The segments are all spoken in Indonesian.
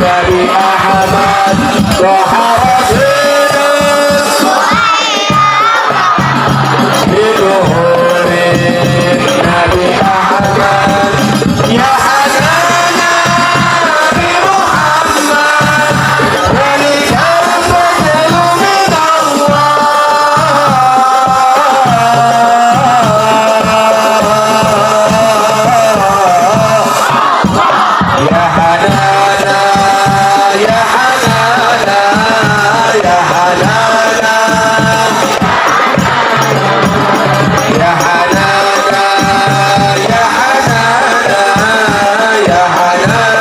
Nabi Ahmad Toha Rabbina Biduhurin Nabi Ahmad Ya Hanana Nabi Muhammad Walikal fadlu min Allah Ya Hanana Ya Hanana Ya Hanana Ya Hanana Ya Hanana Ya Hanana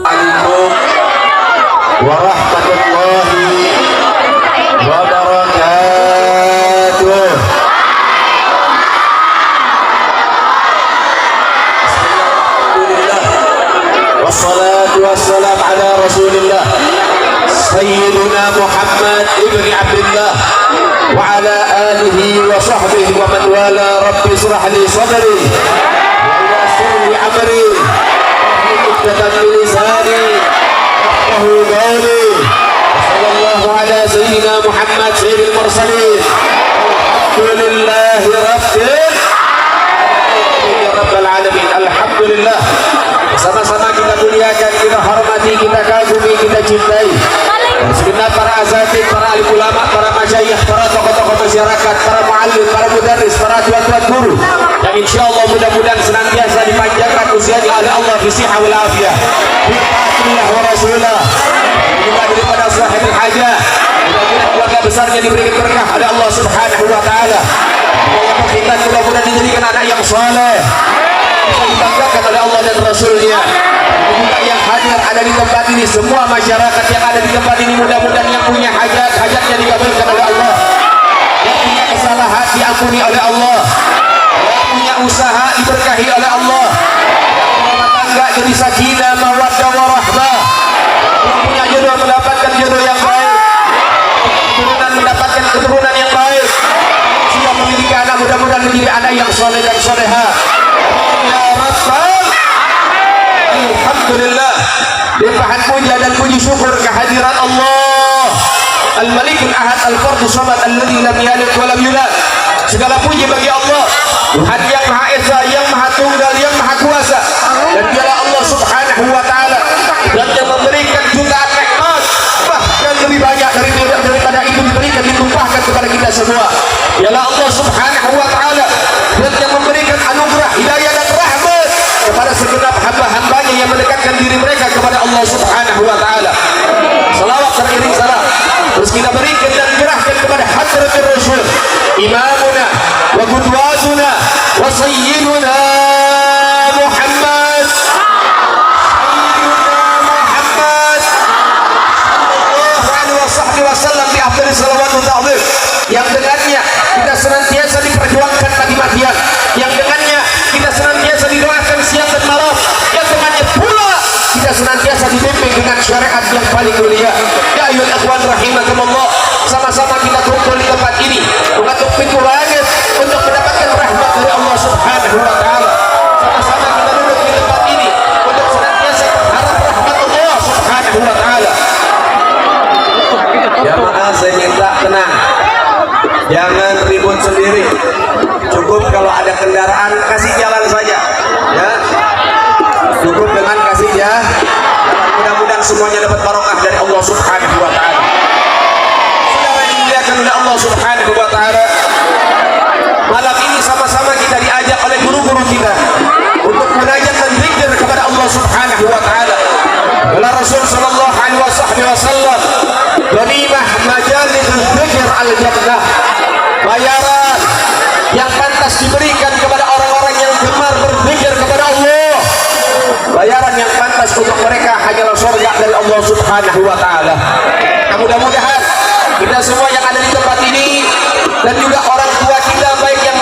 Assalamualaikum warahmatullahi wabarakatuh. Alhamdulillah wassalatu wassalam ala rasulillah Sayyidina Muhammad ibn Abdullah wa ala alihi wa sahbihi wa man wala rabbi israh li sadri wa yassir li amri wahlul 'uqdatam min lisani yafqahu qawli. Sallallahu ala sayyidina Muhammad sayyidil mursalin. Alhamdulillahi rabbil alamin. Alhamdulillah. Sama-sama kita muliakan, kita hormati, kita kagumi, kita cintai segenap para asatidz, para alim ulama, para masyayikh, para tokoh-tokoh masyarakat, para muallim, para mudarris, para tuan-tuan guru, dan insyaallah mudah-mudahan senantiasa dipanjangkan usianya oleh Allah bisihah wal afiyah bi taatillah wa rasulillah, juga daripada sahibul hajah, mudah-mudahan keluarga besarnya diberikan berkah oleh Allah subhanahu wa ta'ala. Kita mudah-mudahan dijadikan anak yang saleh, bisa dibanggakan oleh Allah dan Rasulnya. Juga yang hadir ada di tempat ini, semua masyarakat yang ada di tempat ini, mudah-mudahan yang punya hajat, hajatnya dikabulkan oleh Allah, yang punya kesalahan diampuni oleh Allah, yang punya usaha diberkahi oleh Allah, yang rumah tangga jadi sakinah mawaddah warahmah, yang punya jodoh mendapatkan jodoh yang baik, keturunan mendapatkan keturunan yang baik, sudah memiliki anak mudah-mudahan menjadi anak yang soleh dan soleha. Ya Rabbal Alhamdulillah, limpahan puja dan puji syukur kehadiran Allah Al-Malikul Ahad Al-Fardus Samad Alladzi lam yalid wa lam yulad. Segala puji bagi Allah, Tuhan yang Maha Esa, yang Maha Tunggal, yang Maha Kuasa, dan dialah Allah subhanahu wa ta'ala dan yang memberikan jutaan nikmat, bahkan lebih banyak daripada itu diberikan, ditumpahkan kepada kita semua. Dialah Allah subhanahu wa ta'ala dan yang memberikan anugerah hidayah dan rahmat kepada segenap hamba-hambanya yang mendekatkan diri mereka kepada Allah subhanahu wa ta'ala. Salawat teriring salam terus kita berikan dan gerahkan kepada hadratir Rasul, imamuna wa qudwatuna wa sayyiduna Muhammad, sallallahu alaihi wasallam bi afdhalis salawatu ta'zim, yang dengannya kita senantiasa diperjuangkan mati-matian, yang dengannya kita senantiasa didoakan siang dan malam, yang dengannya pula kita senantiasa dibimbing dengan syariat yang paling mulia. Ya ayyuhal ikhwan rahimakumullah, sama-sama kita kumpul di tempat ini untuk pintu langit untuk mendapatkan rahmat dari Allah subhanahu wa ta'ala. Sama-sama kita duduk di tempat ini untuk senantiasa berharap rahmat Allah subhanahu wa ta'ala. Jamaah saya minta tenang, jangan ribut sendiri. Cukup kalau ada kendaraan kasih jalan saja, ya. Cukup dengan kasih ya. Mudah-mudahan semuanya dapat barokah dari Allah subhanahu wa ta'ala. Saudara yang dimuliakan oleh Allah subhanahu wa ta'ala, malam ini sama-sama kita diajak oleh guru-guru kita untuk munajat dan zikir kepada Allah subhanahu wa ta'ala. Kala Rasul sallallahu alaihi wasallam, ghanimah majalis zikir al-jannah, bayaran yang pantas diberikan kepada orang-orang yang gemar berzikir kepada Allah, bayaran yang pantas untuk mereka hanyalah surga dari Allah subhanahu wa ta'ala. Nah, mudah-mudahan kita semua yang ada di tempat ini dan juga orang tua kita, baik yang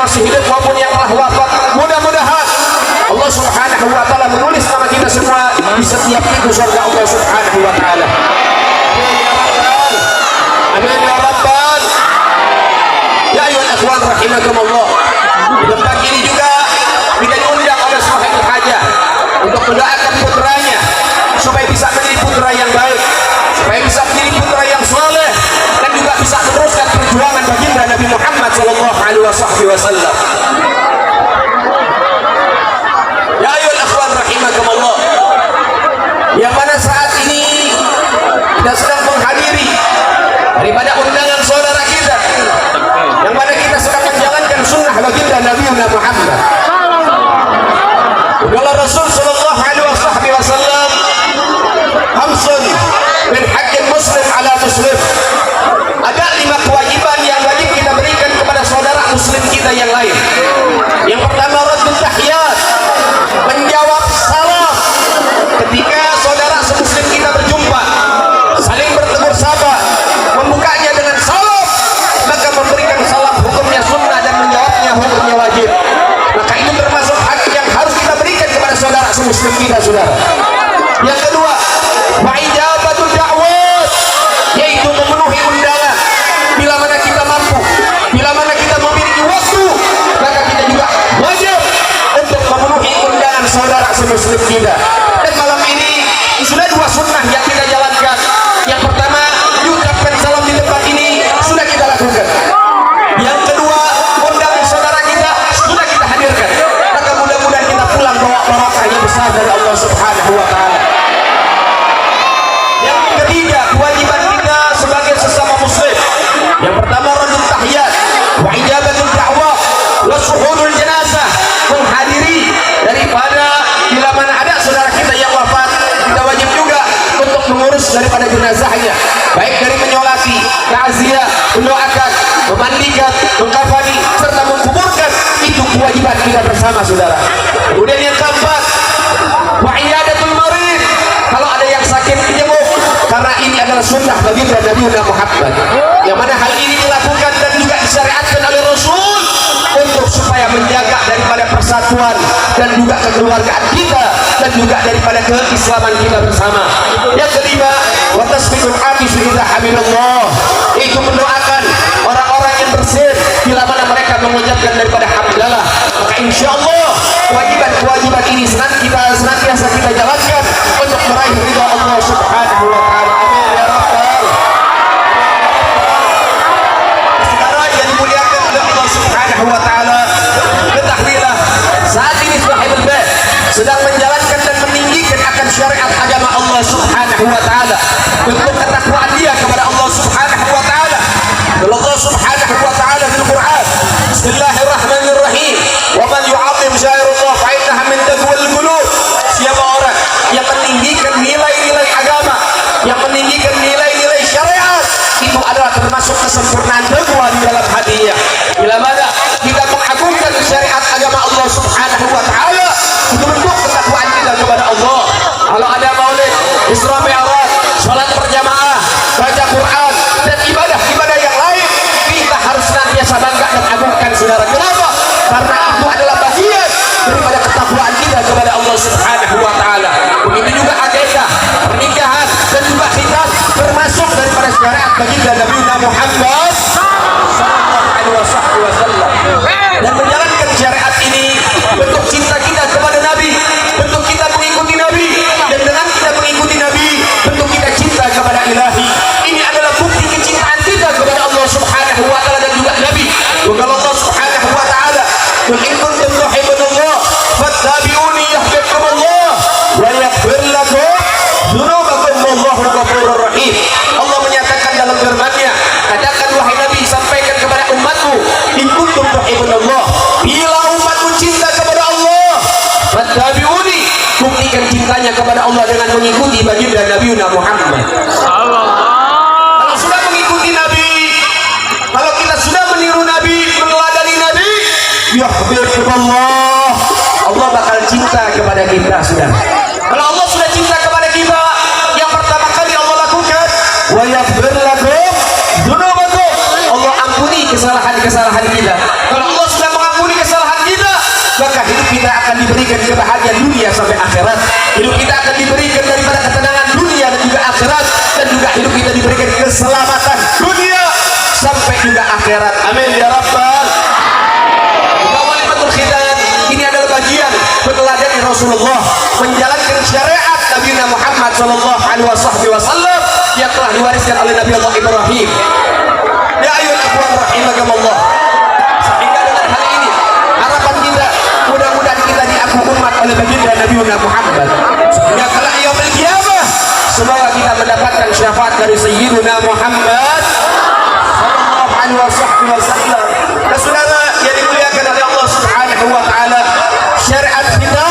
ikhwan rahimakumullah. Di tempat ini juga kita diundang oleh sahibul hajah untuk mendoakan putranya supaya bisa menjadi putra yang baik, supaya bisa menjadi putra yang saleh, dan juga bisa meneruskan perjuangan baginda Nabi Muhammad sallallahu alaihi wasallam. Ya ayyuhal ikhwan rahimakumullah, yang mana saat ini kita sedang menghadiri daripada undangan saudara kita, yang mana kita sedang menjalankan sunnah baginda Nabi Muhammad. Kalau Rasul sallallahu alaihi wasallam, khamsun min haqqil muslim ala muslim, ada 5 kewajiban yang wajib kita berikan kepada saudara muslim kita yang lain. Yang pertama, raddut tahiyat, menjawab salam ketika saudara semuslim kita berjumpa, saling bertegur sapa, membukanya dengan salam, maka memberikan salam hukumnya sunnah dan menjawabnya hukumnya wajib. Maka itu termasuk hak yang harus kita berikan kepada saudara semuslim kita, saudara. Yang kedua, wa ijabatul da'wat, yaitu memenuhi undangan bila mana kita mampu, bila mana kita memiliki waktu, maka kita juga wajib untuk memenuhi undangan saudara semuslim kita. Dan malam ini sudah 2 sunnah yang kita jalankan. Yang pertama, diucapkan salam di tempat ini sudah kita lakukan. Yang kedua, undangan saudara kita sudah kita hadirkan. Maka mudah-mudahan kita pulang bawa barokah yang besar dari Allah Subhanahu wa taala. Yang ketiga, kewajiban kita sebagai sesama muslim. Yang pertama, raddut tahiyat, wa ijabatul da'wah, wa syuhudul jenazah, menghadiri daripada bila mana ada saudara kita yang wafat, kita wajib juga untuk mengurus daripada jenazahnya, baik dari menyolati, takziah, mendoakan, memandikan, mengkafani, serta menguburkan. Itu kewajiban kita bersama, saudara. Kemudian yang keempat, wa iyadatul marid, kalau ada yang sakit dijenguk, karena ini adalah sunnah baginda Nabi Muhammad, yang mana hal ini dilakukan dan juga disyariatkan oleh Rasul untuk supaya menjaga daripada persatuan dan juga kekeluargaan kita, dan juga daripada keislaman kita bersama. Yang kelima, wa tasbihul habis idza hamidallah, itu mendoakan orang-orang yang bersin bila mana mereka mengucapkan daripada hamdalah. Maka insyaallah kewajiban ini senantiasa kita jalankan untuk meraih ridha Allah Subhanahu wa taala. Amin ya rabbal. Saudara yang dimuliakan oleh Allah Subhanahu wa taala, ketahuilah saat ini sahibul bait sedang menjalankan dan meninggikan akan syariat agama Allah Subhanahu wa taala, bentuk ketakwaan dia kepada Allah Subhanahu wa taala. Allah Subhanahu wa taala di Al-Qur'an, Bismillahirrahmanirrahim, wa man yu'azzim syairallah fa innaha min taqwal qulub. Siapa orang yang meninggikan nilai-nilai agama, yang meninggikan nilai-nilai syariat, itu adalah termasuk kesempurnaan takwa di dalam hatinya. Bila mana kita mengagungkan syariat agama Allah Subhanahu wa taala, itu bentuk ketakwaan kita kepada Allah. Kalau ada maulid, Isra Mi'raj, salat berjamaah, baca Quran, dan ibadah-ibadah yang lain, kita harus senantiasa bangga dan agungkan, saudara. Kenapa? Karena itu adalah bagian daripada ketakwaan kita kepada Allah Subhanahu wa taala. Begitu juga akikah, pernikahan, dan juga khitan termasuk daripada syariat baginda Nabi Muhammad sallallahu alaihi wasallam. Dan menjalankan syariat ini bentuk cinta kita kepada Nabi, bentuk kita mengikuti Nabi, dan dengan kita mengikuti Nabi, bentuk kita cinta kepada Ilahi. Ini adalah bukti kecintaan kita kepada Allah Subhanahu wa taala dan juga Nabi. Kalau Allah Subhanahu wa taala, "Qul in kuntum tuhibbunallah fattabi'uni yuhibbukumullah wa yaghfir lakum dzunubakum wallahu ghafurur rahim." Allah menyatakan dalam firman-Nya, katakan wahai Nabi, sampaikan kepada umatmu, in kuntum tuhibbunallah, bila umatmu cinta kepada Allah, fattabi'uni, buktikan cintanya kepada Allah dengan mengikuti baginda Nabi Muhammad. Kalau sudah mengikuti Nabi, kalau kita sudah meniru Nabi, meneladani Nabi, yuhibbukumullah, Allah bakal cinta kepada kita, sudah. Kalau Allah sudah cinta kepada kita, yang pertama kali Allah lakukan, wa yaghfir lakum dzunubakum, Allah ampuni kesalahan-kesalahan kita. Kalau Allah sudah mengampuni kesalahan kita, maka hidup kita akan diberikan kebahagiaan dunia sampai akhirat. Hidup kita akan diberikan daripada ketenangan dunia dan juga akhirat, dan juga hidup kita diberikan keselamatan dunia sampai juga akhirat. Amin ya rabbal Rasulullah, menjalankan syariat Nabi Muhammad sallallahu alaihi wasallam yang telah diwariskan oleh Nabi Allah Ibrahim. Ya ayyuhal ikhwan rahimakumullah. Sehingga dengan hal ini harapan kita mudah-mudahan kita diaku umat oleh baginda Nabi Muhammad. Sehingga kala yaumul qiyamah semoga kita mendapatkan syafaat dari Sayyidina Muhammad sallallahu alaihi wasallam. Dan saudara yang dimuliakan oleh Allah Subhanahu wa taala, syariat kita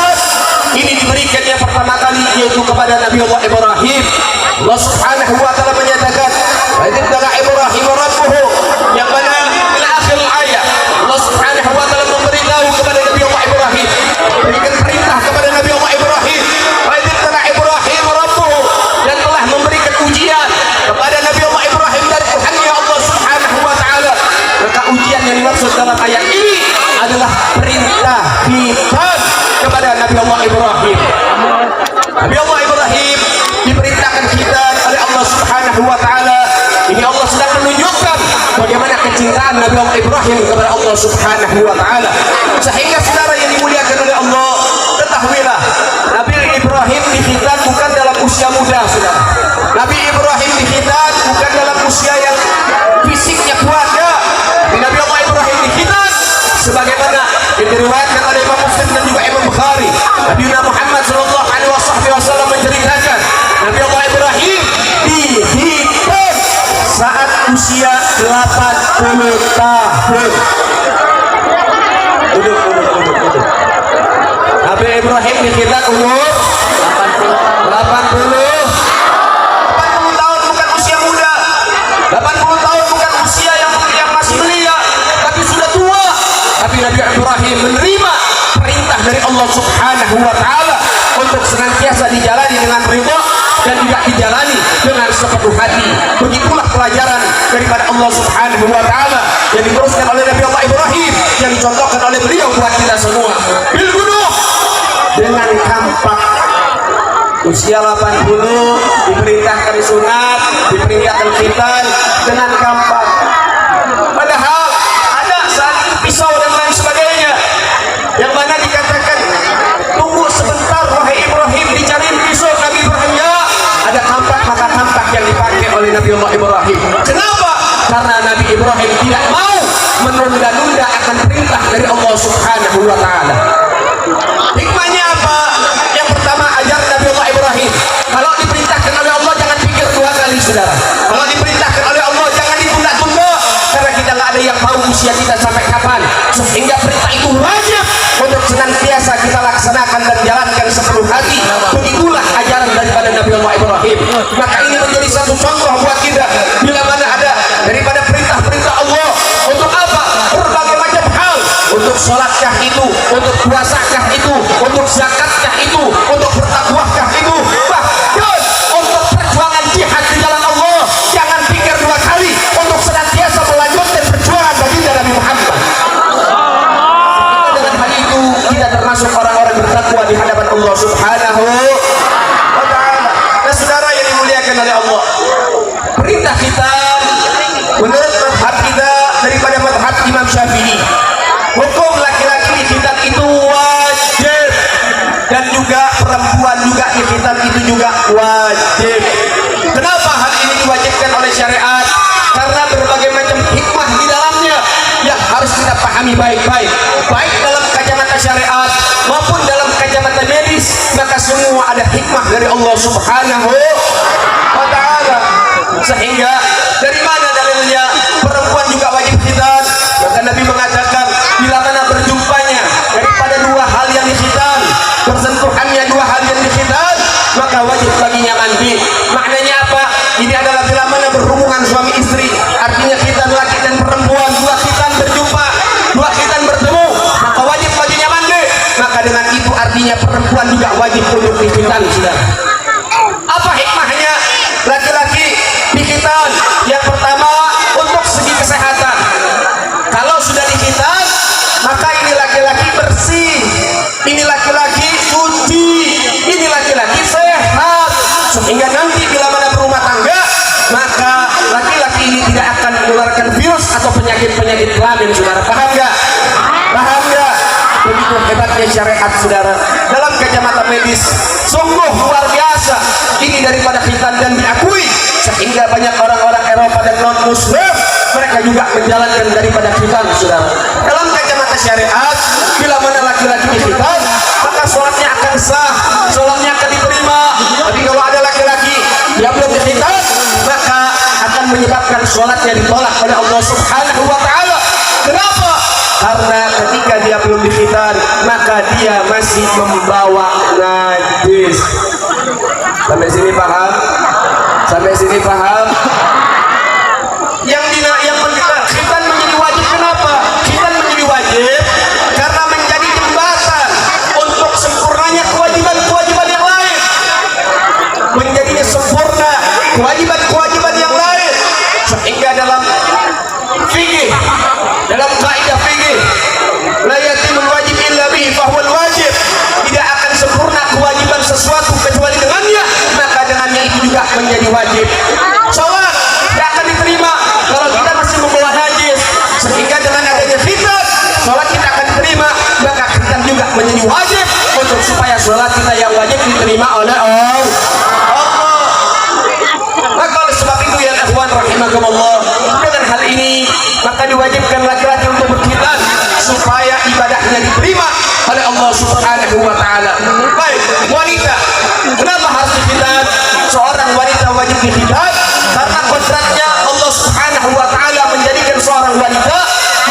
ini diberikan yang pertama kali yaitu kepada Nabi Allah Ibrahim. Allah Subhanahu wa taala menyatakan, "Wa idh qala Ibrahim rabbuhu," yang mana ila akhir ayat Allah Subhanahu wa taala memberitahu kepada Nabi Allah Ibrahim, memberikan perintah kepada Nabi Allah Ibrahim, "Wa idh qala Ibrahim rabbuhu," dan telah memberikan ujian kepada Nabi Allah Ibrahim dari Tuhannya Allah Subhanahu wa taala. Maka ujian yang dimaksud dalam ayat ini adalah perintah kita kepada Nabi Allah Ibrahim. Nabi Allah Ibrahim diperintahkan kita oleh Allah Subhanahu wa taala. Ini Allah sedang menunjukkan bagaimana kecintaan Nabi Allah Ibrahim kepada Allah Subhanahu wa taala. Sehingga saudara yang dimuliakan oleh Allah, ketahuilah Nabi Ibrahim dikhitan bukan dalam usia muda, saudara. Nabi Ibrahim dikhitan bukan dalam usia yang fisiknya kuat, ya. Nabi Allah Ibrahim dikhitan sebagaimana yang diriwayatkan oleh Imam Muslim dan juga Imam Bukhari. Nabi Muhammad sallallahu alaihi wasallam menceritakan Nabi Allah Ibrahim dikhitan saat usia 80 tahun. Duduk. Nabi Ibrahim dikhitan umur 80 tahun, bukan usia muda. 80 tahun bukan usia yang masih belia, tapi sudah tua. Tapi Nabi Ibrahim menerima perintah dari Allah Subhanahu wa taala untuk senantiasa dijalani dengan ridha dan juga dijalani dengan sepenuh hati. Begitulah pelajaran daripada Allah Subhanahu wa taala yang diteruskan oleh Nabi Allah Ibrahim, yang dicontohkan oleh beliau buat kita semua. Bil gunuh, dengan kampak. Usia 80 diperintahkan sunat, diperintahkan khitan dengan kampak. Padahal ada saat itu pisau dan lain sebagainya, yang mana dikatakan tunggu sebentar wahai Ibrahim, dicari pisau. Nabi Ibrahim, ya ada kampak, maka kampak yang dipakai oleh Nabi Allah Ibrahim. Kenapa? Karena Nabi Ibrahim tidak mau menunda-nunda akan perintah dari Allah Subhanahu wa taala. Hikmahnya apa? Yang pertama, ajar Nabi Allah Ibrahim, kalau diperintahkan oleh Allah jangan pikir dua kali, saudara. Kalau diperintahkan oleh Allah jangan ditunda-tunda, karena kita nggak ada yang tahu usia kita sampai kapan. Sehingga perintah itu wajib untuk senantiasa kita laksanakan dan jalankan sepenuh hati. Begitulah ajaran daripada Nabi Allah Ibrahim. Maka ini menjadi satu contoh buat kita, bila mana ada daripada perintah-perintah Allah untuk apa? Berbagai macam hal. Untuk sholatkah itu, untuk puasakah itu, untuk zakatkah itu, untuk bertakwahkah itu, bahkan untuk perjuangan jihad di jalan Allah. Jangan pikir dua kali untuk senantiasa melanjutkan perjuangan baginda Nabi Muhammad. Dengan hal itu kita termasuk orang-orang bertakwa di hadapan Allah Subhanahu wa taala. Dan saudara yang dimuliakan oleh Allah, perintah kita menurut mazhab kita daripada mazhab Imam Syafi'i, hukum laki-laki dikhitan itu wajib, dan juga perempuan juga dikhitan itu juga wajib. Kenapa hal ini diwajibkan oleh syariat? Karena berbagai macam hikmah di dalamnya yang harus kita pahami baik-baik, baik dalam kacamata syariat maupun dalam kacamata medis. Maka semua ada hikmah dari Allah Subhanahu wa taala. Sehingga dari mana dalilnya perempuan juga wajib khitan? Maka Nabi mengatakan, bila mana berjumpanya daripada dua hal yang dikhitan, bersentuhannya dua hal yang dikhitan, maka wajib baginya mandi. Maknanya apa? Ini adalah bila mana berhubungan suami istri, artinya khitan laki dan perempuan, dua khitan berjumpa, dua khitan bertemu, maka wajib baginya mandi. Maka dengan itu artinya perempuan juga wajib untuk dikhitan, saudara. Apa hikmahnya laki-laki dikhitan? Yang pertama, untuk segi kesehatan. Kalau sudah dikhitan, maka ini laki-laki bersih, ini laki-laki suci, ini laki-laki sehat, sehingga nanti bila mana berumah tangga, maka laki-laki ini tidak akan mengeluarkan virus atau penyakit-penyakit kelamin, saudara. Paham nggak? Paham nggak? Begitu hebatnya syariat saudara. Dalam kacamata medis sungguh luar biasa ini daripada khitan, dan diakui sehingga banyak orang-orang Eropa dan non muslim mereka juga menjalankan daripada khitan saudara. Dalam kacamata syariat, bila mana laki-laki dikhitan maka sholatnya akan sah, sholatnya akan diterima. Tapi kalau ada laki-laki yang belum dikhitan maka akan menyebabkan sholatnya ditolak oleh Allah Subhanahu wa ta'ala. Kenapa? Karena ketika dia belum dikhitan maka dia masih membawa najis. Sampai sini paham? Sampai sini paham? Yang khitan menjadi wajib. Kenapa? Khitan menjadi wajib karena menjadi jembatan untuk sempurnanya kewajiban-kewajiban yang lain. Menjadinya sempurna kewajiban-kewajiban yang lain, sehingga dalam fikih, dalam kaidah fikih, la yatimul wajib illa bihi fahuwal wajib, tidak akan sempurna kewajiban sesuatu kecuali dengannya, maka dengannya itu juga menjadi wajib. Salat tidak akan diterima kalau kita masih membawa najis, sehingga dengan adanya khitan salat kita akan diterima, maka khitan juga menjadi wajib untuk supaya salat kita yang wajib diterima oleh Allah. Maka oleh sebab itu ya ikhwan rahimakumullah, dengan hal ini maka diwajibkan laki-laki untuk berkhitan supaya ibadahnya diterima oleh Allah Subhanahu wa ta'ala. Baik, wanita, kenapa harus dikhitan? Seorang wanita wajib dikhitan karena kodratnya Allah Subhanahu wa ta'ala menjadikan seorang wanita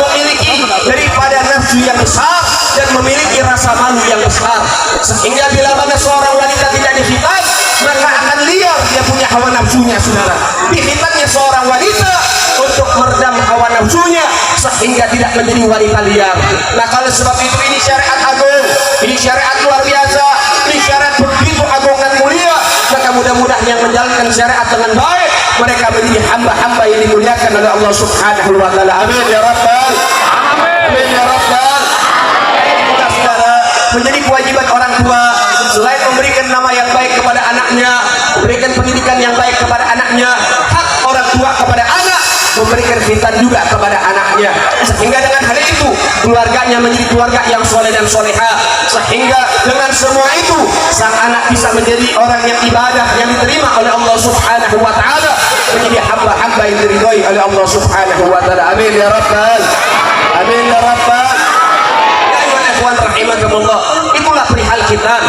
memiliki daripada nafsu yang besar dan memiliki rasa malu yang besar, sehingga bila mana seorang wanita tidak dikhitan maka akan liar dia punya hawa nafsunya saudara. Dikhitannya seorang wanita untuk meredam hawa nafsunya sehingga tidak menjadi wanita liar. Nah kalau sebab itu ini syariat agung, ini syariat luar biasa, ini syariat begitu agung dan mulia. Maka mudah-mudahan yang menjalankan syariat dengan baik mereka menjadi hamba-hamba yang dimuliakan oleh Allah Subhanahu wa ta'ala. Amin ya rabbal amin ya rabbal. Saudara, menjadi kewajiban orang tua selain memberikan nama yang baik kepada anaknya, memberikan pendidikan yang baik kepada anaknya, hak orang tua kepada anak memberikan khitan juga kepada anaknya, sehingga dengan hal itu keluarganya menjadi keluarga yang soleh dan soleha, sehingga dengan semua itu sang anak bisa menjadi orang yang ibadah yang diterima oleh Allah Subhanahu wa ta'ala, menjadi hamba-hamba yang diridhoi oleh Allah Subhanahu wa ta'ala. Amin ya rabbal amin ya rabbal. Rahimakumullah, itulah perihal khitan.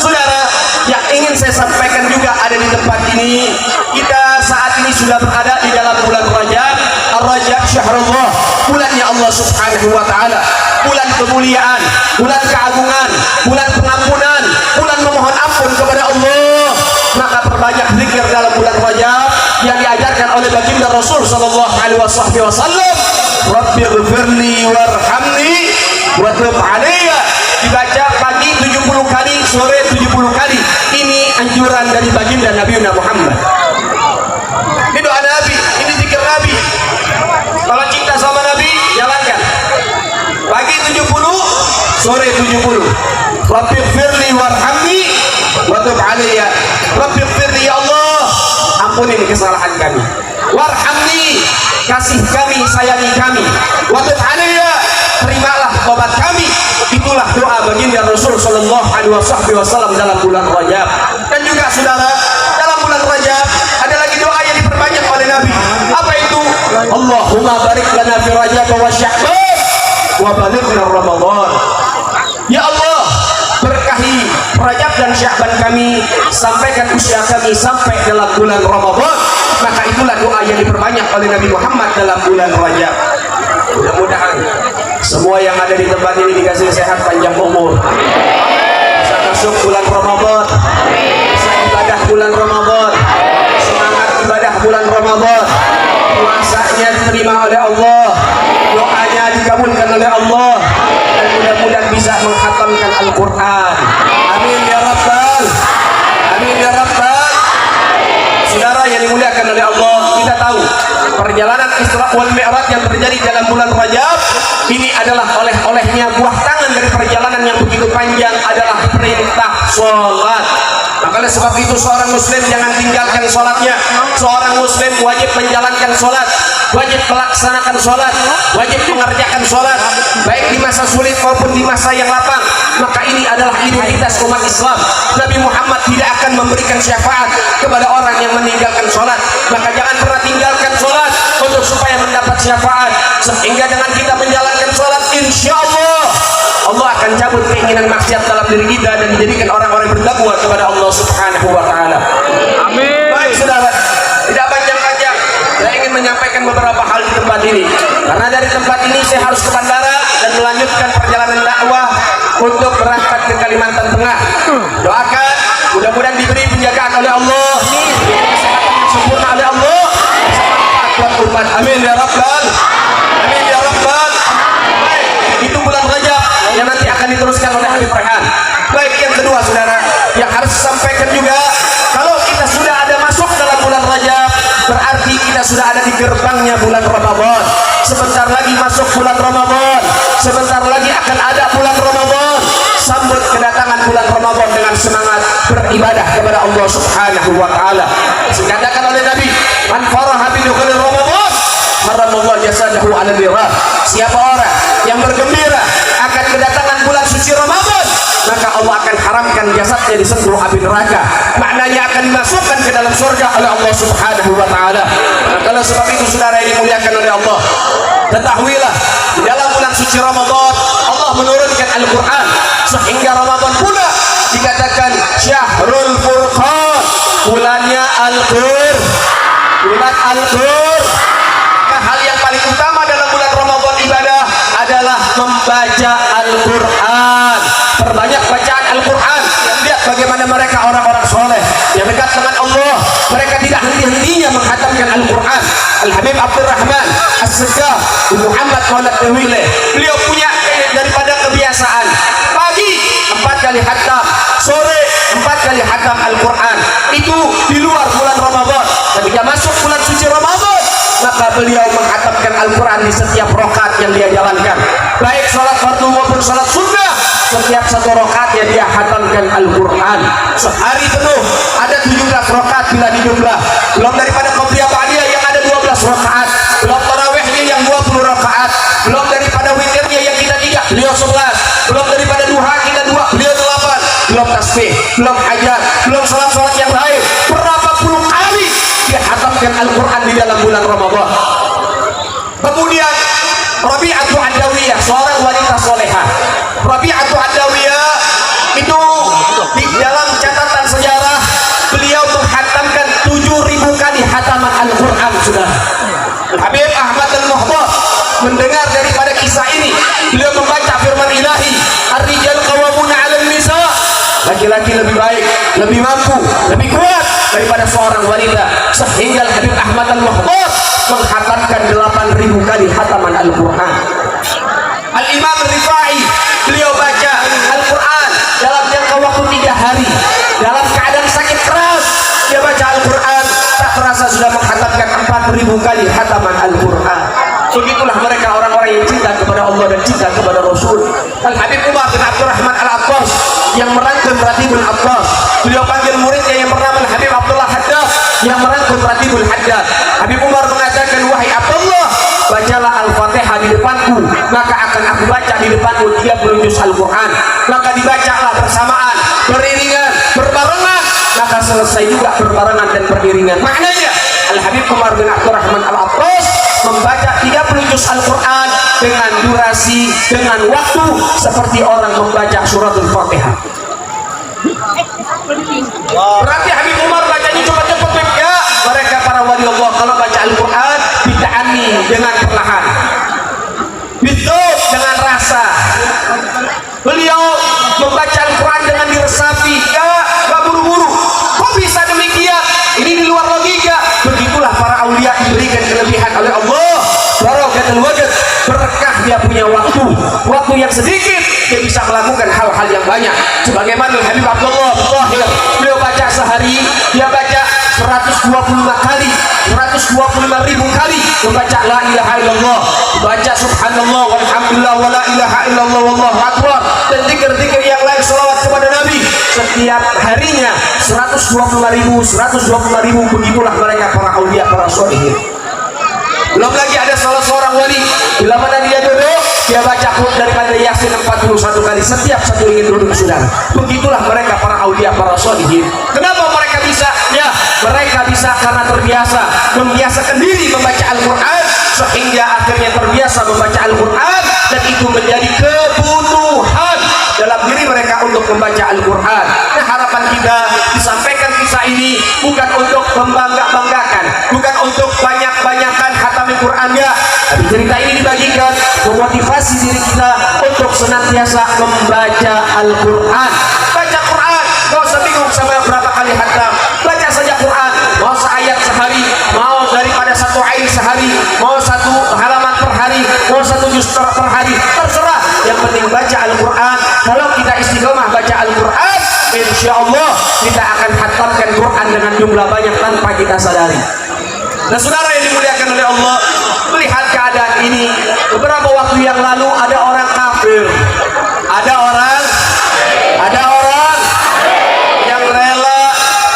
Saudara, yang ingin saya sampaikan juga ada di tempat ini, kita saat ini sudah berada di dalam bulan Rajab. Ar-Rajab syahrullah, bulannya Allah Subhanahu wa ta'ala, bulan kemuliaan, bulan keagungan, bulan pengampunan, bulan memohon ampun kepada Allah. Maka perbanyak zikir dalam bulan Rajab yang diajarkan oleh baginda Rasul sallallahu alaihi wasallam. Rabbighfirli warhamni wa tub alayya, dibaca pagi 70 kali, sore 70 kali. Ini anjuran dari baginda Nabi Muhammad. Ini doa Nabi, ini zikir Nabi. Kalau cinta sama Nabi, jalankan. Pagi 70, sore 70. Rabbighfirli warhamni wa tub alayya. Rabbighfirli, ya Allah, ampuni kesalahan kami. Warhamni, kasih kami, sayangi kami. Wa tub alayya, terimalah tobat kami. Itulah doa baginda Rasul sallallahu alaihi wasallam dalam bulan Rajab. Dan juga saudara, dalam bulan Rajab ada lagi doa yang diperbanyak oleh Nabi. Apa itu? Allahumma barik lana fi Rajab wa Sya'ban wa balighna Ramadan. Ya Allah, berkahi Rajab dan Sya'ban kami, sampaikan usia kami sampai dalam bulan Ramadan. Maka itulah doa yang diperbanyak oleh Nabi Muhammad dalam bulan Rajab. Mudah-mudahan semua yang ada di tempat ini dikasih sehat panjang umur, bisa masuk bulan Ramadan, bisa ibadah bulan Ramadan, semangat ibadah bulan Ramadan, puasanya diterima oleh Allah, doanya dikabulkan oleh Allah, dan mudah-mudahan bisa menghatamkan Al-Quran. Amin ya rabbal amin ya rabbal. Saudara yang dimuliakan oleh Allah, kita tahu perjalanan Isra wal Mi'raj yang terjadi dalam bulan Rajab ini adalah oleh-olehnya buah tangan dari perjalanan yang begitu panjang adalah perintah sholat. Maka oleh sebab itu seorang muslim jangan tinggalkan sholatnya. Seorang muslim wajib menjalankan sholat. wajib melaksanakan sholat, wajib mengerjakan sholat baik di masa sulit maupun di masa yang lapang. Maka ini adalah identitas umat Islam. Nabi Muhammad tidak akan memberikan syafaat kepada orang yang meninggalkan sholat. Maka jangan pernah tinggalkan sholat untuk supaya mendapat syafaat, sehingga dengan kita menjalankan sholat, insya Allah akan cabut keinginan maksiat dalam diri kita dan dijadikan orang-orang bertakwa kepada Allah Subhanahu wa taala. Amin. Baik saudara, tidak panjang-panjang, saya ingin menyampaikan beberapa hal di tempat ini. Karena dari tempat ini saya harus ke bandara dan melanjutkan perjalanan dakwah untuk berangkat ke Kalimantan Tengah. Doakan mudah-mudahan diberi penjagaan oleh Allah, kesehatan yang sempurna oleh Allah, bersama umat. Amin ya rabbal. Amin ya rabbal. Itu bulan Rajab yang nanti akan diteruskan oleh Habib Rehan. Baik, yang kedua saudara, yang harus disampaikan juga, kalau kita sudah ada masuk dalam bulan Rajab, berarti kita sudah ada di gerbangnya bulan Ramadan. Sebentar lagi masuk bulan Ramadan, sebentar lagi akan ada bulan Ramadan. Sambut kedatangan bulan Ramadan dengan semangat beribadah kepada Allah Subhanahu wa taala. Dikatakan oleh Nabi, man faraha bi dukhul Ramadan haramullah jasadahu 'ala nar. Siapa orang yang bergembira akan kedatangan bulan suci Ramadan, maka Allah akan haramkan jasadnya disentuh api neraka. Maknanya akan dimasukkan ke dalam surga oleh Allah Subhanahu wa taala. Nah, kalau sebab itu saudara yang dimuliakan oleh Allah, ketahuilah di dalam bulan suci Ramadan Allah menurunkan Al-Qur'an, sehingga Ramadan pula dikatakan Syahrul Furqan, bulannya Al-Qur, bulan Al-Qur. Hal yang paling utama dalam bulan Ramadan ibadah adalah membaca Al-Quran. Perbanyak bacaan Al-Quran. Lihat bagaimana mereka orang-orang soleh yang dekat dengan Allah. Mereka tidak henti-hentinya menghatamkan Al-Quran. Al-Habib Abdurrahman As-Segaf Muhammad Maulad Dewile, beliau punya daripada kebiasaan pagi 4 kali hatam, sore 4 kali hatam Al-Quran. Itu di luar bulan Ramadan. Ketika masuk bulan suci Ramadan, maka beliau menghatamkan Al-Quran di setiap rokaat yang dia jalankan, baik sholat fardu maupun sholat sunnah. Setiap satu rokaat yang dia hatamkan Al-Quran. Sehari penuh ada 17 rokaat bila dijumlah, belum daripada qobliyah ba'diyah yang ada 12 rokaat, belum tarawihnya yang 20 rokaat, belum daripada witirnya yang kita 3, beliau 11, belum daripada duha kita 2, beliau 8, belum tasbih, belum hajat, belum sholat-sholat yang lain. Berapa puluh kali dia hatamkan Al-Quran di dalam bulan Ramadan. Kemudian Rabi'atu Adawiyah, seorang wanita solehah. Rabi'atu Adawiyah itu di dalam catatan sejarah beliau menghatamkan 7.000 kali hataman Al-Quran. Sudah Habib Ahmad Al-Muhdar mendengar daripada kisah ini, beliau membaca firman ilahi, ar-rijal qawwamuna 'alan nisa. Laki-laki lebih baik, lebih mampu, lebih kuat daripada seorang wanita, sehingga Habib Ahmad Al-Muhdar menghatamkan 8.000 kali hataman Al-Quran. Al-Imam Rifai, beliau baca Al-Quran dalam jangka waktu 3 hari dalam keadaan sakit keras. Dia baca Al-Quran, tak terasa sudah menghatamkan 4.000 kali hataman Al-Quran. Begitulah mereka orang-orang yang cinta kepada Allah dan cinta kepada Rasul. Al-Habib Umar bin Abdurrahman Al-Attas yang merangkum Ratibul Attas, beliau panggil muridnya yang bernama Habib Abdullah Haddad yang merangkum Ratibul Haddad. Habib Umar mengatakan, wahai Abdullah, bacalah Al-Fatihah di depanku, maka akan aku baca di depanmu 30 juz Al-Quran. Maka dibacalah bersamaan, beriringan, berbarengan, maka selesai juga berbarengan dan beriringan. Maknanya Al-Habib Umar bin Abdurrahman Al-Attas membaca 30 juz Al-Quran dengan durasi, dengan waktu seperti orang membaca suratul Fatihah. Berarti Habib Umar bacanya cepat-cepat ya. Mereka para wali Allah kalau baca Al-Quran dita'ani dengan perlahan, dengan rasa. Beliau membaca Al-Quran dengan diresapi, ya, gak buru-buru. Kok bisa demikian? Ini di luar logika. Begitulah para aulia diberikan kelebihan oleh Allah. Barakatul wajud, berkah dia punya waktu yang sedikit dia bisa melakukan hal-hal yang banyak. Sebagaimana Habib Abdullah Tahir, beliau baca sehari dia baca 125 kali, 125.000 kali membaca la ilaha illallah, baca subhanallah walhamdulillah wa la ilaha illallah wallahu akbar, dan zikir-zikir yang lain, selawat kepada Nabi setiap harinya 125.000. Begitulah mereka para aulia, para sholihin. Belum lagi ada salah seorang wali, bila mana dia duduk, dia baca daripada Yasin 41 kali setiap satu ingin duduk, saudara. Begitulah mereka para aulia, para sholihin. Kenapa mereka bisa? Ya, mereka bisa karena terbiasa membiasakan diri membaca Al-Quran, sehingga akhirnya terbiasa membaca Al-Quran, dan itu menjadi kebutuhan dalam diri mereka untuk membaca Al-Quran. Nah, harapan kita disampaikan kisah ini bukan untuk membangga-banggakan, bukan untuk banyak-banyakan khatam Al-Qurannya, tapi cerita ini dibagikan memotivasi diri kita untuk senantiasa membaca Al-Quran. Baca Quran, gak usah bingung sama berapa kali khatam, baca saja Quran, mau seayat sehari, mau daripada satu ayat sehari, mau satu halaman per hari, mau satu juz per hari, terserah, yang penting baca Al-Quran. Kalau kita istiqomah baca Al-Quran, insya Allah kita akan khatamkan Quran dengan jumlah banyak tanpa kita sadari. Nah, saudara yang dimuliakan oleh Allah, melihat keadaan ini, beberapa waktu yang lalu ada orang kafir, ada orang yang rela,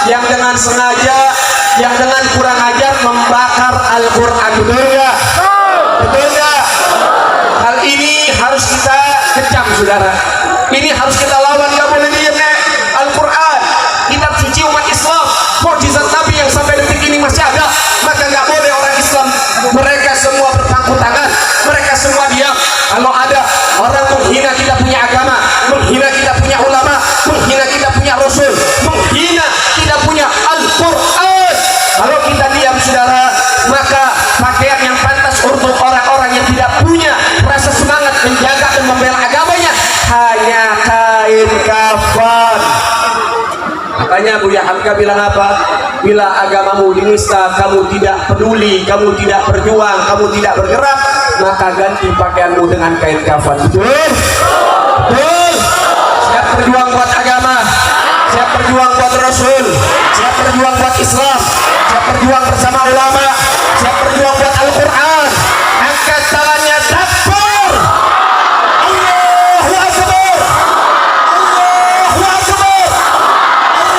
yang dengan sengaja, yang dengan kurang ajar membakar Al-Quran. Betul nggak? Betul nggak? Hal ini harus kita kecam, saudara. Ini harus kita lawan, nggak boleh diam. Al-Quran, kitab suci umat Islam, mukjizat Nabi yang sampai detik ini masih ada, maka nggak boleh orang Islam mereka semua berpangku tangan, mereka semua diam. Kalau ada orang menghina kita punya agama, menghina kita punya ulama, menghina kita punya Rasul, menghina kita punya Al-Quran, kalau kita diam, saudara, maka pakaian yang pantas untuk orang-orang yang tidak punya rasa semangat menjaga dan membela agamanya hanya kain kafan. Makanya Buya Hamka bilang apa? Bila agamamu dinista, kamu tidak peduli, kamu tidak berjuang, kamu tidak bergerak, maka ganti pakaianmu dengan kain kafan. Betul? Betul? Siap berjuang buat agama, siap berjuang buat Rasul, siap berjuang buat Islam, siap berjuang bersama ulama, siap berjuang buat Al-Quran. Angkat tangannya, takbir! Allahu Akbar! Allahu Akbar!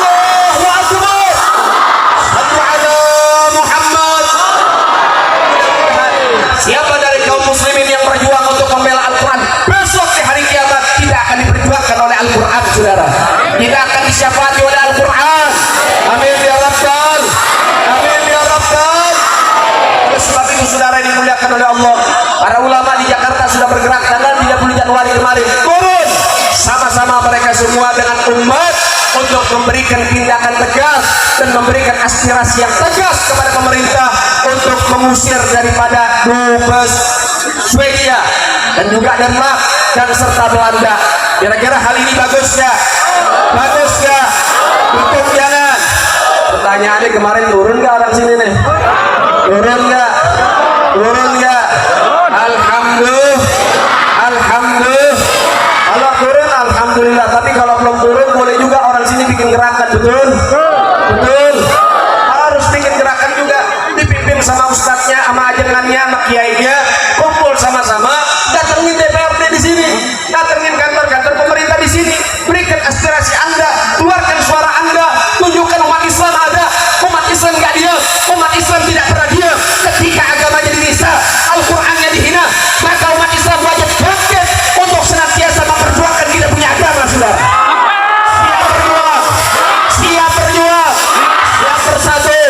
Allahu Akbar! Sallu ala Muhammad. Siapa dari kaum muslimin yang berjuang untuk membela Al-Quran, besok di hari kiamat tidak akan diperjuangkan oleh Al-Quran, saudara. Kita akan disyafaati oleh Al-Quran. Amin ya Rabbal. Amin ya Rabbal. Oleh sebab itu, saudara yang dimuliakan oleh Allah, para ulama di Jakarta sudah bergerak tanggal 30 Januari kemarin, turun sama-sama mereka semua dengan umat untuk memberikan tindakan tegas dan memberikan aspirasi yang tegas kepada pemerintah untuk mengusir daripada Dubes Swedia dan juga Denmark dan serta Belanda. Kira-kira hal ini bagus nggak? Bagus nggak? Tutup jangan. Pertanyaannya, kemarin turun nggak orang sini nih? Turun nggak? Turun nggak? Alhamdulillah. Alhamdulillah. Kalau turun, alhamdulillah. Tapi kalau belum turun, boleh juga orang sini bikin gerakan. Betul? Betul. Harus bikin gerakan juga, dipimpin sama ustadznya, sama ajengannya, sama kiainya, kumpul sama-sama, datengin DPRD di sini, datengin kantor-kantor pemerintah di sini, berikan aspirasi Anda, keluarkan suara Anda, tunjukkan umat Islam ada, umat Islam nggak diam, umat Islam tidak pernah diam. Ketika agamanya dinista, Al-Qurannya dihina, maka umat Islam wajib bangkit untuk senantiasa memperjuangkan kita punya agama, saudara. Siap berjuang, siap berjuang, siap bersatu,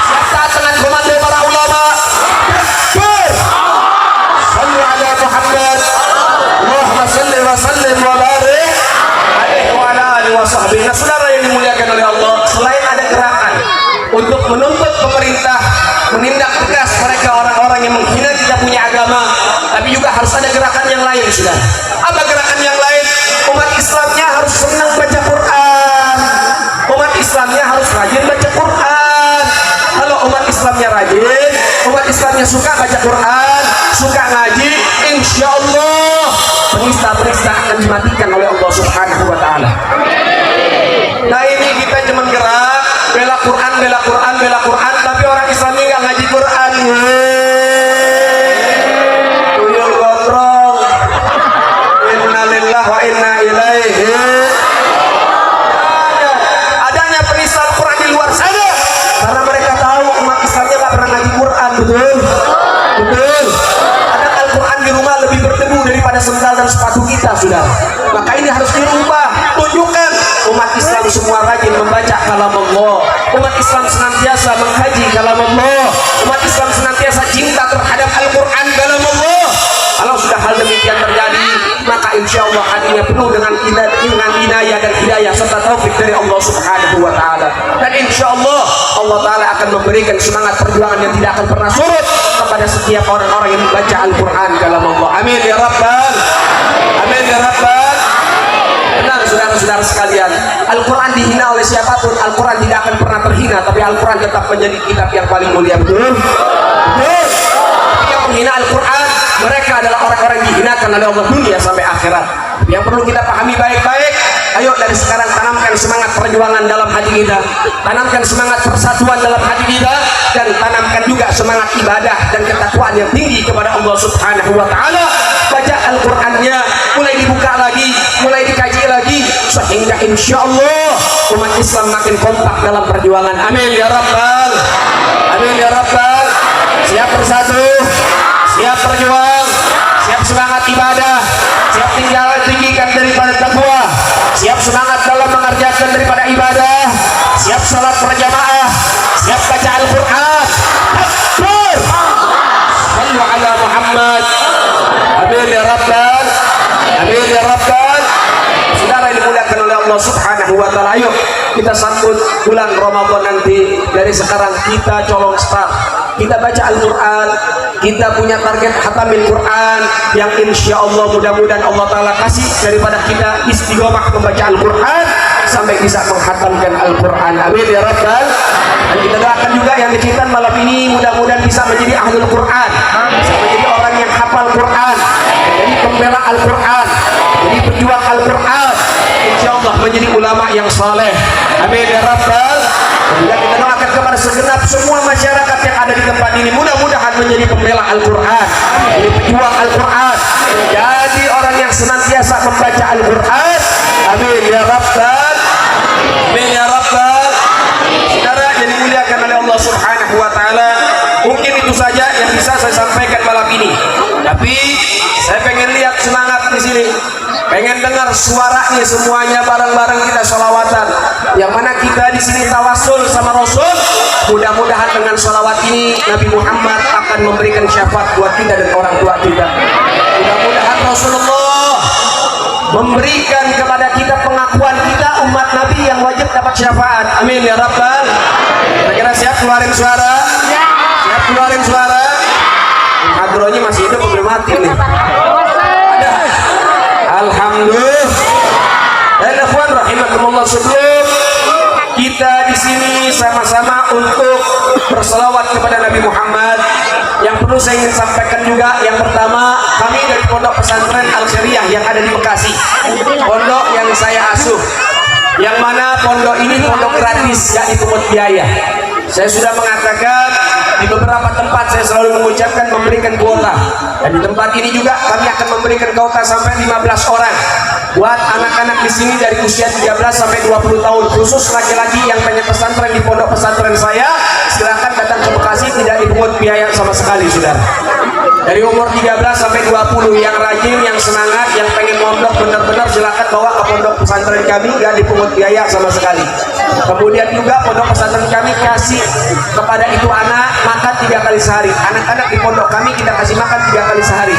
siap taat dengan komando para ulama. Takbir! Sallu ala Muhammad. Allahumma salli wa sallim wa barik alaihi wa ala alihi wa sahbihi. Nah, saudara yang dimuliakan oleh Allah, selain ada gerakan untuk menuntut pemerintah menindak tegas mereka orang-orang yang menghina kita punya agama, tapi juga harus ada gerakan yang lain, saudara. Apa gerakan yang lain? Umat Islamnya harus senang baca Quran. Umat Islamnya harus rajin baca Quran. Kalau umat Islamnya rajin, umat Islamnya suka baca Quran, suka ngaji, insya Allah penista-penista akan dimatikan oleh Allah Subhanahu wa Ta'ala. Nah, ini kita cuma gerak bela Quran, bela Quran, bela Quran, tapi orang Islamnya nggak ngaji Quran. Tuyul gondrong. Inna lillahi wa inna ilaihi. Adanya penista Al-Quran di luar sana karena mereka tahu umat Islamnya nggak pernah ngaji Quran, betul? daripada sendal dan sepatu kita, saudara. Maka ini harus dirubah. Tunjukkan umat Islam semua rajin membaca kalam Allah. Umat Islam senantiasa mengkaji kalam Allah. Umat Islam senantiasa cinta terhadap Al-Quran kalam Allah. Kalau sudah hal demikian terjadi, maka insya Allah hatinya penuh dengan inayah dan hidayah serta taufik dari Allah Subhanahu wa Ta'ala. Dan insya Allah Allah Ta'ala akan memberikan semangat perjuangan yang tidak akan pernah surut kepada setiap orang-orang yang membaca Al-Quran kalam Allah. Amin ya Rabbal. Amin ya Rabbal. Tenang saudara-saudara sekalian, Al-Quran dihina oleh siapapun, Al-Quran tidak akan pernah terhina, tapi Al-Quran tetap menjadi kitab yang paling mulia. Betul? Betul. Tapi yang menghina Al-Quran, mereka adalah orang-orang yang dihinakan oleh Allah dunia sampai akhirat. Yang perlu kita pahami baik-baik, ayo dari sekarang tanamkan semangat perjuangan dalam hati kita, tanamkan semangat persatuan dalam hati kita, dan tanamkan juga semangat ibadah dan ketakwaan yang tinggi kepada Allah Subhanahu wa Ta'ala. Baca Al-Qur'annya mulai dibuka lagi, mulai dikaji lagi, sehingga insya Allah umat Islam makin kompak dalam perjuangan. Amin ya Rabbal. Amin ya Rabbal. Siap bersatu, siap berjuang, siap semangat ibadah, siap tinggikan daripada takwa, siap semangat dalam mengerjakan daripada ibadah, siap salat berjamaah, siap baca Al-Quran. Takbir. Sallu ala Muhammad. Amin ya Rabbal. Amin ya Rabbal. Saudara yang dimuliakan oleh Allah Subhanahu wa Ta'ala, ayo kita sambut bulan Ramadan nanti. Dari sekarang kita colong start, kita baca Al-Quran, kita punya target hatamil Quran yang insya Allah mudah-mudahan Allah Ta'ala kasih daripada kita istiqomah membaca Al-Quran sampai bisa menghatamkan Al-Quran. Amin ya Rabbal. Dan kita doakan juga yang dicintai malam ini mudah-mudahan bisa menjadi ahlul Quran, bisa menjadi orang yang hafal Quran, jadi pembela Al-Quran, jadi pejuang Al-Quran, insya Allah menjadi ulama yang saleh. Amin ya Rabbal. Dan kita doakan kepada segenap semua masyarakat yang ada di tempat ini, mudah-mudahan menjadi pembela Al-Quran, menjadi pejuang Al-Quran, jadi orang yang senantiasa membaca Al-Quran. Amin ya Rabbal. Amin ya Rabbal. Saudara yang dimuliakan oleh Allah Subhanahu wa Ta'ala, mungkin itu saja yang bisa saya sampaikan malam ini. Tapi saya pengen lihat semangat di sini, pengen dengar suaranya semuanya bareng-bareng kita sholawatan. Yang mana kita di sini tawasul sama Rasul. Mudah-mudahan dengan sholawat ini Nabi Muhammad akan memberikan syafaat buat kita dan orang tua kita. Mudah-mudahan Rasulullah memberikan kepada kita pengakuan kita umat Nabi yang wajib dapat syafaat. Amin ya Rabbal. Kira-kira siap keluarin suara? Siap keluarin suara? Hadronya masih hidup belum mati nih? Ada. Alhamdulillah. Dan ikhwan rahimakumullah, sebelum kita di sini sama-sama untuk berselawat kepada Nabi Muhammad, yang perlu saya ingin sampaikan juga, yang pertama, kami dari Pondok Pesantren Al-Khairiyah yang ada di Bekasi, pondok yang saya asuh, yang mana pondok ini pondok gratis, gak dipungut biaya. Saya sudah mengatakan di beberapa tempat saya selalu mengucapkan memberikan kuota, dan di tempat ini juga kami akan memberikan kuota sampai 15 orang buat anak-anak di sini dari usia 13 sampai 20 tahun, khusus laki-laki yang pengen pesantren di pondok pesantren saya, silakan datang ke Bekasi, tidak dipungut biaya sama sekali, saudara. Dari umur 13 sampai 20 yang rajin, yang semangat, yang pengen mondok benar-benar, silakan bawa ke pondok pesantren kami, nggak dipungut biaya sama sekali. Kemudian juga pondok pesantren kami kasih kepada itu anak makan 3 kali sehari. Anak-anak di pondok kami kita kasih makan 3 kali sehari.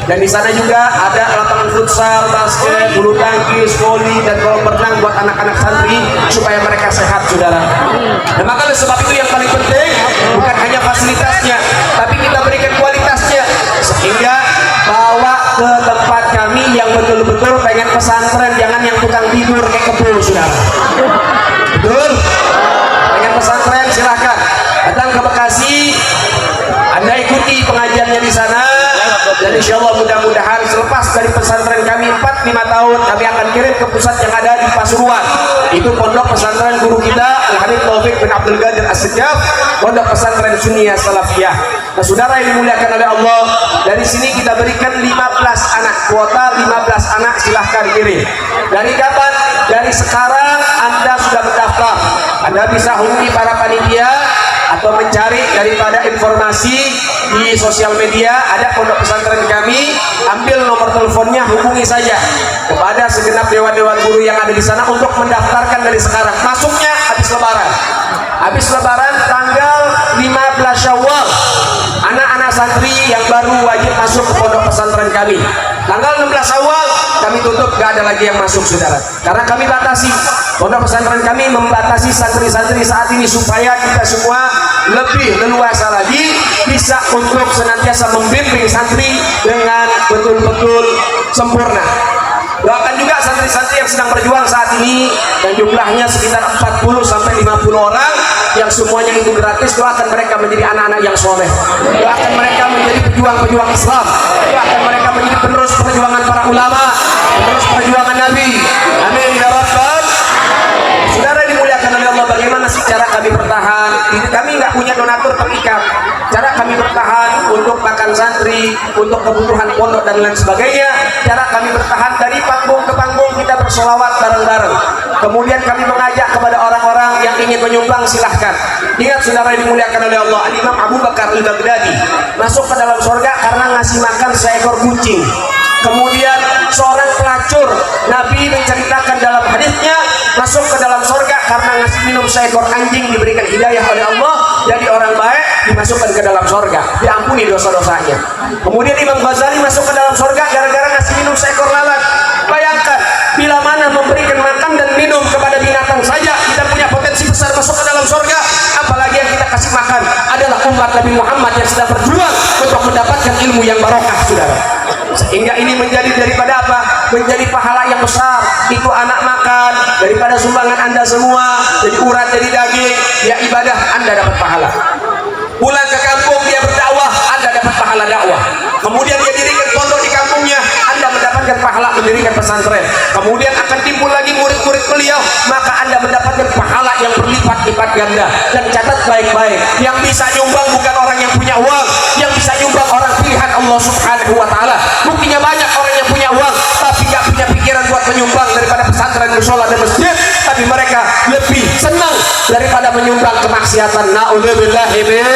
Dan di sana juga ada lapangan futsal, basket, bulu tangkis, voli, dan kolam berenang buat anak-anak santri supaya mereka sehat, saudara. Dan maka oleh sebab itu yang paling penting bukan hanya fasilitasnya, tapi kita berikan kualitasnya, sehingga bawa ke tempat kami yang betul-betul pengen pesantren, jangan yang tukang tidur kayak kebun, saudara. Betul? Pengen pesantren, silahkan datang ke Bekasi, Anda ikuti pengajiannya di sana. Dan insya Allah mudah-mudahan selepas dari pesantren kami 4-5 tahun, kami akan kirim ke pusat yang ada di Pasuruan. Itu pondok pesantren guru kita Al-Habib Taufik bin Abdul Qadir As-Sejab, pondok pesantren Sunniyah Salafiyah. Nah, saudara yang dimuliakan oleh Allah, dari sini kita berikan 15 anak, kuota 15 anak, silahkan kirim. Dari kapan? Dari sekarang Anda sudah mendaftar. Anda bisa hubungi para panitia atau mencari daripada informasi di sosial media, ada pondok pesantren kami, ambil nomor teleponnya, hubungi saja kepada segenap dewan-dewan guru yang ada di sana untuk mendaftarkan dari sekarang. Masuknya habis lebaran. Habis lebaran tanggal 15 Syawal, anak-anak santri yang baru wajib masuk ke pondok pesantren kami. Tanggal 16 Syawal kami tutup, gak ada lagi yang masuk, saudara. Karena kami batasi, pondok pesantren kami membatasi santri-santri saat ini supaya kita semua lebih leluasa lagi bisa untuk senantiasa membimbing santri dengan betul-betul sempurna. Doakan juga santri-santri yang sedang berjuang saat ini, dan jumlahnya sekitar 40 sampai 50 orang yang semuanya itu gratis. Doakan mereka menjadi anak-anak yang soleh, doakan mereka menjadi pejuang-pejuang Islam, doakan mereka menjadi penerus perjuangan para ulama, penerus perjuangan Nabi. Amin ya rabbal. Saudara dimuliakan oleh Allah, bagaimana sih cara kami bertahan? Kami nggak punya donatur terikat. Cara kami bertahan untuk makan santri, untuk kebutuhan pondok dan lain sebagainya. Cara kami bertahan dari panggung ke panggung, kita bersolawat bareng-bareng. Kemudian kami mengajak kepada orang-orang yang ingin menyumbang, silahkan. Ingat saudara dimuliakan oleh Allah, Imam Abu Bakar Al-Baghdadi masuk ke dalam surga karena ngasih makan seekor kucing. Kemudian seorang pelacur, Nabi menceritakan dalam hadisnya, masuk ke dalam surga karena ngasih minum seekor anjing, diberikan hidayah oleh Allah jadi orang baik, dimasukkan ke dalam surga, diampuni dosa-dosanya. Kemudian Imam Ghazali masuk ke dalam surga gara-gara ngasih minum seekor lalat. Bayangkan, bila mana memberikan makan dan minum kepada binatang saja kita punya potensi besar masuk ke dalam surga, apalagi yang kita kasih makan adalah umat Nabi Muhammad yang sedang berjuang untuk mendapatkan ilmu yang barokah, saudara. Sehingga ini menjadi daripada apa? Menjadi pahala yang besar. Itu anak makan daripada sumbangan Anda semua, jadi urat, jadi daging, ya ibadah, Anda dapat pahala. Pulang ke kampung dia berdakwah, Anda dapat pahala dakwah. Kemudian dia dirikan pondok di kampungnya, Anda mendapatkan pahala mendirikan pesantren. Kemudian akan timbul lagi murid-murid beliau, maka Anda mendapatkan pahala yang berlipat-lipat ganda. Dan catat baik-baik, yang bisa nyumbang bukan orang yang punya uang, yang bisa nyumbang orang pilihan Allah Subhanahu wa Ta'ala. Buktinya banyak orang yang punya uang tapi gak punya pikiran buat menyumbang daripada pesantren, musola dan masjid, tapi mereka lebih senang daripada menyumbang kemaksiatan. Na'udzubillahi min.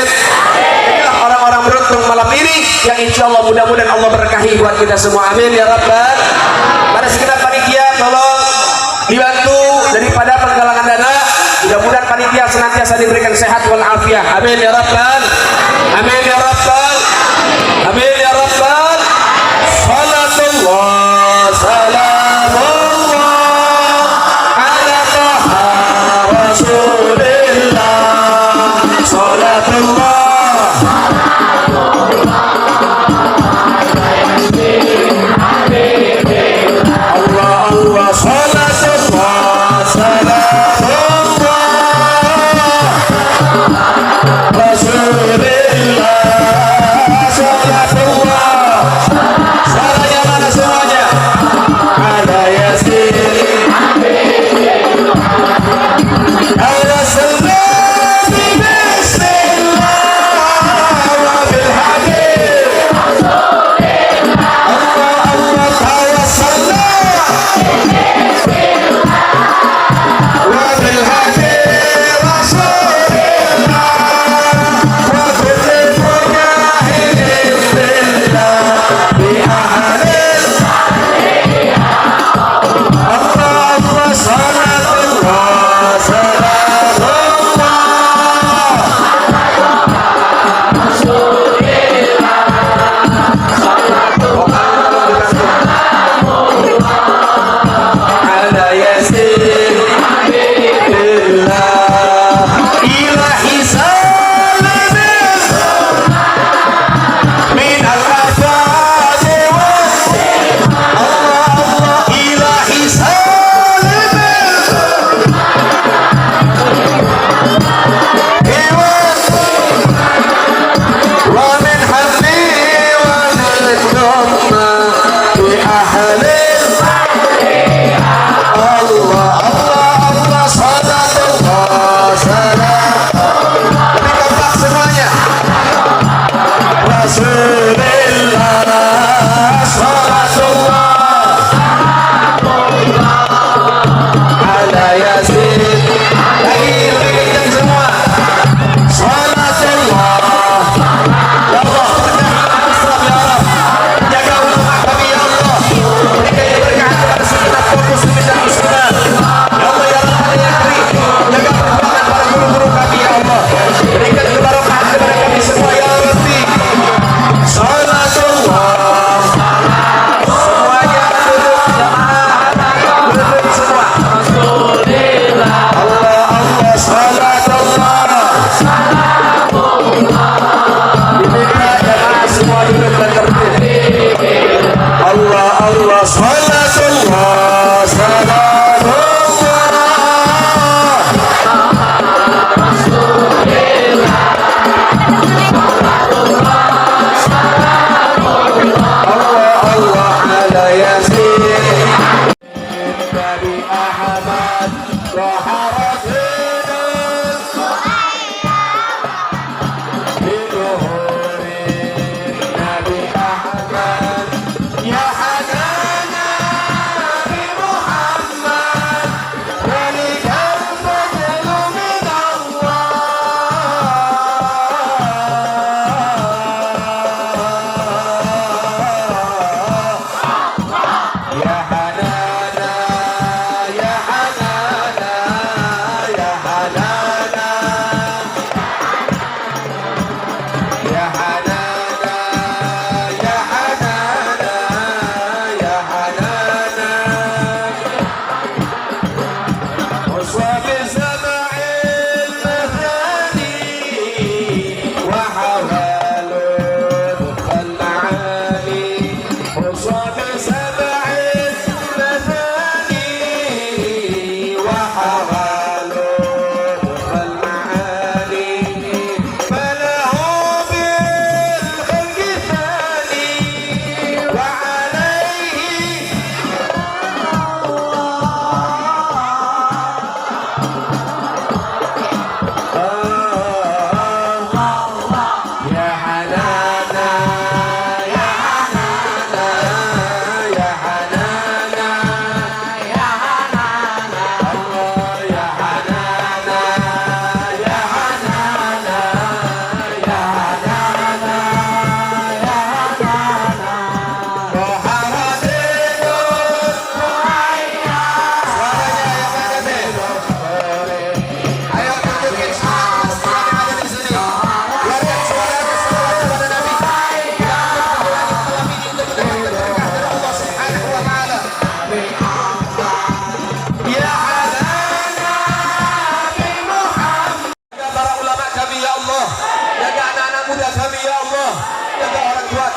Inilah orang-orang beruntung malam ini yang insya Allah mudah-mudahan Allah berkahi buat kita semua. Amin ya rabbal. Pada sekitar panitia tolong dibantu daripada penggalangan dana, mudah-mudahan panitia senantiasa diberikan sehat wal afiat. Amin ya rabbal. Amin ya rabbal. Amin ya rabbal. Salatullah salamullah ala taha rasulillah. Salatullah Rasulullah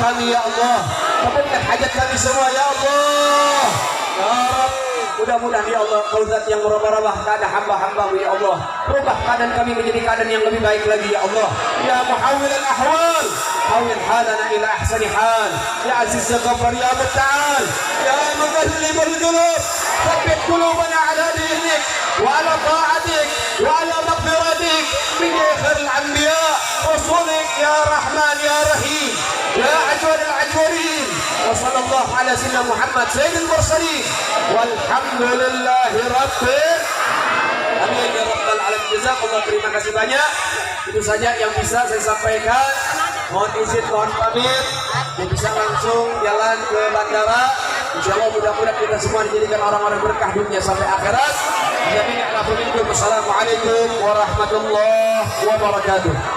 kami ya Allah, kabulkan hajat kami semua ya Allah ya Rabb. Mudah-mudahan ya Allah, Kau zat yang merubah-rubah keadaan hamba-Hamba-Mu ya Allah, rubah keadaan kami menjadi keadaan yang lebih baik lagi ya Allah. Ya muhawwil al-ahwal, hawwil halana ila ahsani hal. Ya aziz ya ghafar ya musta'an, ya mudallib al-qulub, thabbit qulubana ala dinik wa ala ta'atik wa ala maghfiratik min khair al-anbiya rusulik ya Rahman ya Rahim ya ajwad al-ajwarin. Wa sallallahu ala sayyidina Muhammad sayyidil mursalin walhamdulillahi rabbil amin ya rabbal alamin. Jazakallah, terima kasih banyak. Itu saja yang bisa saya sampaikan. Mohon izin, mohon pamit. Yang bisa langsung jalan ke bandara. Insyaallah mudah-mudahan kita semua dijadikan orang-orang berkah dunia sampai akhirat. Assalamualaikum warahmatullahi wabarakatuh.